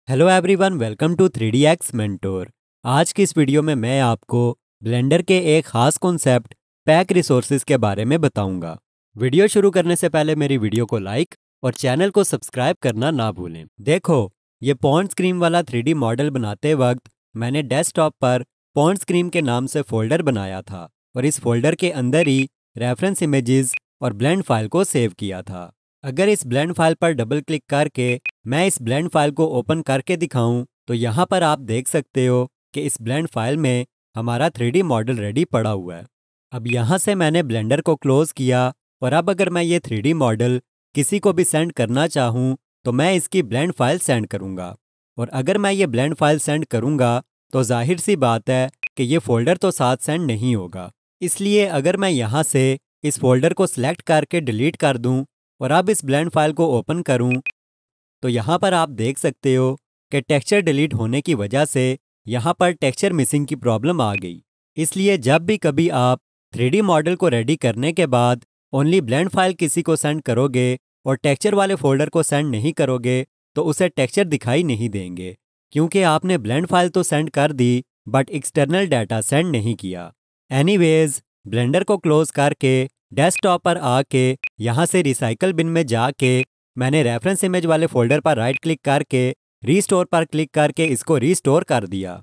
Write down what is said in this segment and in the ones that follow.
Hello everyone, welcome to 3DX mentor. आज की इस वीडियो में मैं आपको ब्लेंडर के एक ख़ास कॉन्सेप्ट पैक रिसोर्सेज के बारे में बताऊंगा। वीडियो शुरू करने से पहले मेरी वीडियो को लाइक और चैनल को सब्सक्राइब करना ना भूलें। देखो, ये पॉन्ड स्क्रीम वाला 3D मॉडल बनाते वक्त मैंने डेस्कटॉप पर पॉन्ड स्क्रीम के नाम से फोल्डर बनाया था और इस फोल्डर के अंदर ही रेफरेंस इमेजेस और ब्लेंड फाइल को सेव किया था। अगर इस ब्लेंड फाइल पर डबल क्लिक करके मैं इस ब्लेंड फाइल को ओपन करके दिखाऊं तो यहाँ पर आप देख सकते हो कि इस ब्लेंड फाइल में हमारा 3D मॉडल रेडी पड़ा हुआ है। अब यहाँ से मैंने ब्लेंडर को क्लोज किया और अब अगर मैं ये 3D मॉडल किसी को भी सेंड करना चाहूँ तो मैं इसकी ब्लेंड फाइल सेंड करूँगा। और अगर मैं ये ब्लेंड फाइल सेंड करूँगा तो जाहिर सी बात है कि ये फोल्डर तो साथ सेंड नहीं होगा। इसलिए अगर मैं यहाँ से इस फोल्डर को सिलेक्ट करके डिलीट कर दूँ और अब इस ब्लेंड फाइल को ओपन करूँ तो यहाँ पर आप देख सकते हो कि टेक्सचर डिलीट होने की वजह से यहाँ पर टेक्सचर मिसिंग की प्रॉब्लम आ गई। इसलिए जब भी कभी आप 3D मॉडल को रेडी करने के बाद ओनली ब्लेंड फाइल किसी को सेंड करोगे और टेक्सचर वाले फोल्डर को सेंड नहीं करोगे तो उसे टेक्सचर दिखाई नहीं देंगे, क्योंकि आपने ब्लेंड फाइल तो सेंड कर दी बट एक्सटर्नल डाटा सेंड नहीं किया। एनीवेज, ब्लेंडर को क्लोज करके डेस्कटॉप पर आके यहाँ से रिसाइकल बिन में जाके मैंने रेफरेंस इमेज वाले फोल्डर पर राइट क्लिक करके रीस्टोर पर क्लिक करके इसको रीस्टोर कर दिया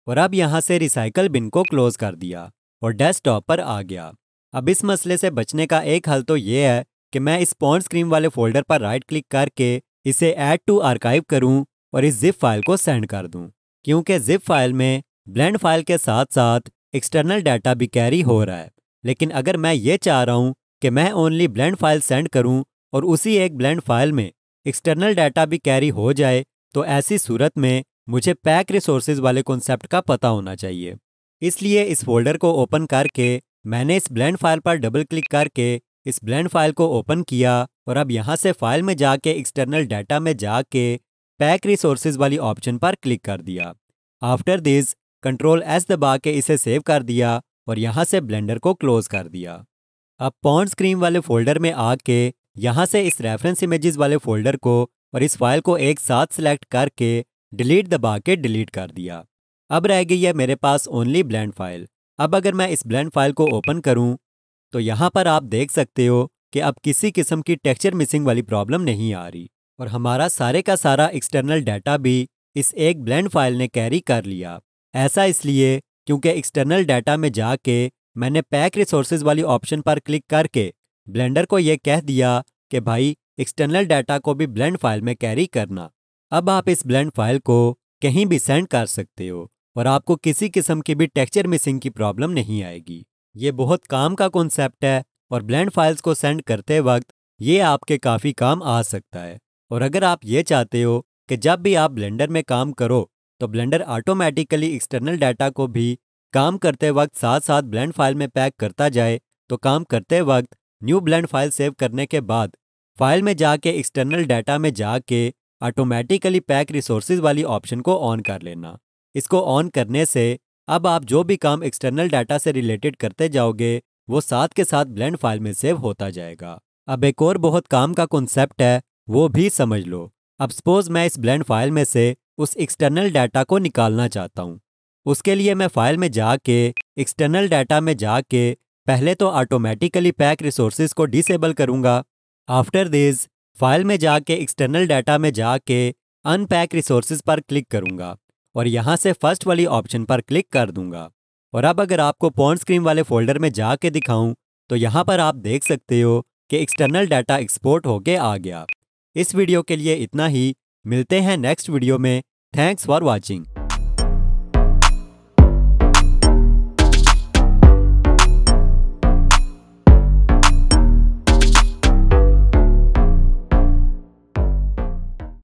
और अब यहाँ से रिसाइकल बिन को क्लोज कर दिया और डेस्कटॉप पर आ गया। अब इस मसले से बचने का एक हल तो ये है कि मैं इस पॉन्ड स्क्रीम वाले फोल्डर पर राइट क्लिक करके इसे ऐड टू आर्काइव करूँ और इस जिप फाइल को सेंड कर दूँ, क्योंकि जिप फाइल में ब्लेंड फाइल के साथ साथ एक्सटर्नल डाटा भी कैरी हो रहा है। लेकिन अगर मैं ये चाह रहा हूँ कि मैं ओनली ब्लेंड फाइल सेंड करूँ और उसी एक ब्लेंड फाइल में एक्सटर्नल डाटा भी कैरी हो जाए तो ऐसी सूरत में मुझे पैक रिसोर्सेज वाले कॉन्सेप्ट का पता होना चाहिए। इसलिए इस फोल्डर को ओपन करके मैंने इस ब्लेंड फाइल पर डबल क्लिक करके इस ब्लेंड फाइल को ओपन किया और अब यहाँ से फाइल में जाके एक्सटर्नल डाटा में जाके पैक रिसोर्सेज वाली ऑप्शन पर क्लिक कर दिया। आफ्टर दिस Ctrl+S दबा के इसे सेव कर दिया और यहाँ से ब्लेंडर को क्लोज कर दिया। अब पॉन्ड स्क्रीम वाले फोल्डर में आके यहाँ से इस रेफरेंस इमेजेस वाले फोल्डर को और इस फाइल को एक साथ सिलेक्ट करके डिलीट दबा के डिलीट कर दिया। अब रह गई है मेरे पास ओनली ब्लेंड फाइल। अब अगर मैं इस ब्लेंड फाइल को ओपन करूँ तो यहाँ पर आप देख सकते हो कि अब किसी किस्म की टेक्सचर मिसिंग वाली प्रॉब्लम नहीं आ रही और हमारा सारे का सारा एक्सटर्नल डाटा भी इस एक ब्लेंड फाइल ने कैरी कर लिया। ऐसा इसलिए क्योंकि एक्सटर्नल डाटा में जाके मैंने पैक रिसोर्सेज वाली ऑप्शन पर क्लिक करके ब्लेंडर को ये कह दिया कि भाई एक्सटर्नल डाटा को भी ब्लेंड फाइल में कैरी करना। अब आप इस ब्लेंड फाइल को कहीं भी सेंड कर सकते हो और आपको किसी किस्म की भी टेक्सचर मिसिंग की प्रॉब्लम नहीं आएगी। ये बहुत काम का कॉन्सेप्ट है और ब्लेंड फाइल्स को सेंड करते वक्त ये आपके काफ़ी काम आ सकता है। और अगर आप ये चाहते हो कि जब भी आप ब्लेंडर में काम करो तो ब्लेंडर ऑटोमेटिकली एक्सटर्नल डाटा को भी काम करते वक्त साथ साथ ब्लेंड फाइल में पैक करता जाए, तो काम करते वक्त न्यू ब्लेंड फाइल सेव करने के बाद फाइल में जाके एक्सटर्नल डाटा में जाके ऑटोमेटिकली पैक रिसोर्सेज वाली ऑप्शन को ऑन कर लेना। इसको ऑन करने से अब आप जो भी काम एक्सटर्नल डाटा से रिलेटेड करते जाओगे वो साथ के साथ ब्लेंड फाइल में सेव होता जाएगा। अब एक और बहुत काम का कॉन्सेप्ट है, वो भी समझ लो। अब सपोज मैं इस ब्लेंड फाइल में से उस एक्सटर्नल डाटा को निकालना चाहता हूँ। उसके लिए मैं फाइल में जाके एक्सटर्नल डाटा में जाके पहले तो ऑटोमेटिकली पैक रिसोर्सेज को डिसेबल करूँगा। आफ्टर दिस फाइल में जाके एक्सटर्नल डाटा में जाके अनपैक रिसोर्सेज पर क्लिक करूँगा और यहाँ से फर्स्ट वाली ऑप्शन पर क्लिक कर दूँगा। और अब अगर आपको पॉन्ड स्क्रीम वाले फोल्डर में जाके दिखाऊँ तो यहाँ पर आप देख सकते हो कि एक्सटर्नल डाटा एक्सपोर्ट होके आ गया। इस वीडियो के लिए इतना ही। मिलते हैं नेक्स्ट वीडियो में। Thanks for watching.